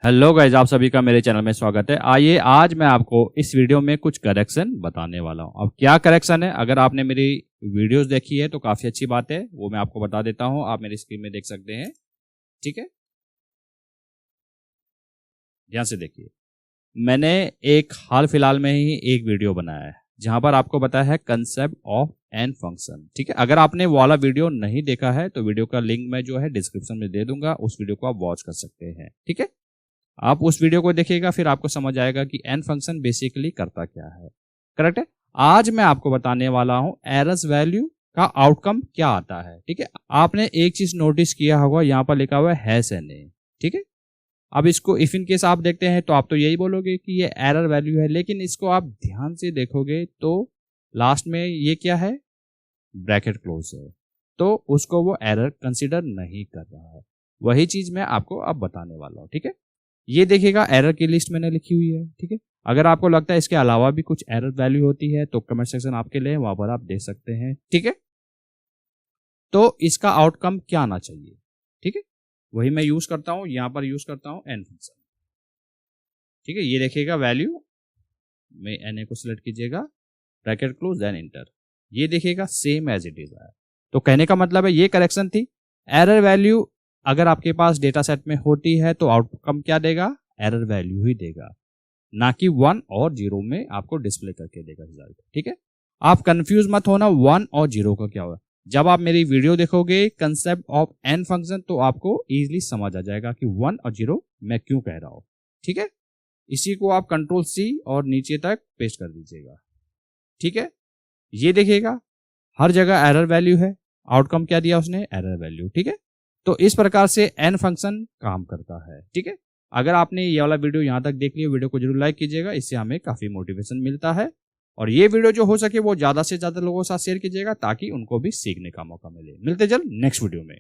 Hello guys, आप सभी का मेरे चैनल में स्वागत है। आइए आज मैं आपको इस वीडियो में कुछ करेक्शन बताने वाला हूं। अब क्या करेक्शन है, अगर आपने मेरी वीडियोस देखी है तो काफ़ी अच्छी बात है, वो मैं आपको बता देता हूं। आप मेरी स्क्रीन में देख सकते हैं, ठीक है। ध्यान से देखिए, मैंने एक हाल फिलहाल में ही एक वीडियो बनाया है जहां पर आपको बताया है कंसेप्ट ऑफ एन फंक्शन, ठीक है। अगर आपने वो वाला वीडियो नहीं देखा है तो वीडियो का लिंक मैं जो है डिस्क्रिप्शन में दे दूंगा, उस वीडियो को आप वॉच कर सकते हैं, ठीक है। आप उस वीडियो को देखिएगा, फिर आपको समझ आएगा कि एन फंक्शन बेसिकली करता क्या है। करेक्ट है। आज मैं आपको बताने वाला हूं एरर्स वैल्यू का आउटकम क्या आता है, ठीक है। आपने एक चीज नोटिस किया होगा, यहां पर लिखा हुआ है हैश एन ए, ठीक है। अब इसको इफ इन केस आप देखते हैं तो आप तो यही बोलोगे कि ये एरर वैल्यू है, लेकिन इसको आप ध्यान से देखोगे तो लास्ट में ये क्या है, ब्रैकेट क्लोज है, तो उसको वो एरर कंसिडर नहीं कर रहा है। वही चीज मैं आपको अब बताने वाला हूं, ठीक है। ये देखिएगा एरर की लिस्ट मैंने लिखी हुई है, ठीक है। अगर आपको लगता है इसके अलावा भी कुछ एरर वैल्यू होती है तो कमेंट सेक्शन आपके लिए, वहां पर आप देख सकते हैं, ठीक है। तो इसका आउटकम क्या आना चाहिए, ठीक है, वही मैं यूज करता हूं, यहां पर यूज करता हूं एन फंक्शन, ठीक है। ये देखिएगा वैल्यू में एन ए को सिलेक्ट कीजिएगा, ब्रैकेट क्लोज देन इंटर। ये देखिएगा सेम एज इट इज है। तो कहने का मतलब है ये करेक्शन थी। एरर वैल्यू अगर आपके पास डेटा सेट में होती है तो आउटकम क्या देगा, एरर वैल्यू ही देगा, ना कि 1 और 0 में आपको डिस्प्ले करके देगा रिजल्ट, ठीक है। आप कंफ्यूज मत होना 1 और 0 का क्या होगा। जब आप मेरी वीडियो देखोगे कंसेप्ट ऑफ एन फंक्शन तो आपको इजीली समझ आ जाएगा कि 1 और 0 मैं क्यों कह रहा हूं, ठीक है। इसी को आप कंट्रोल सी और नीचे तक पेस्ट कर दीजिएगा, ठीक है। ये देखिएगा हर जगह एरर वैल्यू है, आउटकम क्या दिया उसने, एरर वैल्यू, ठीक है। तो इस प्रकार से एन फंक्शन काम करता है, ठीक है। अगर आपने ये वाला वीडियो यहां तक देख लिया, वीडियो को जरूर लाइक कीजिएगा, इससे हमें काफी मोटिवेशन मिलता है। और ये वीडियो जो हो सके वो ज्यादा से ज्यादा लोगों के साथ शेयर कीजिएगा ताकि उनको भी सीखने का मौका मिले। मिलते जल्द नेक्स्ट वीडियो में।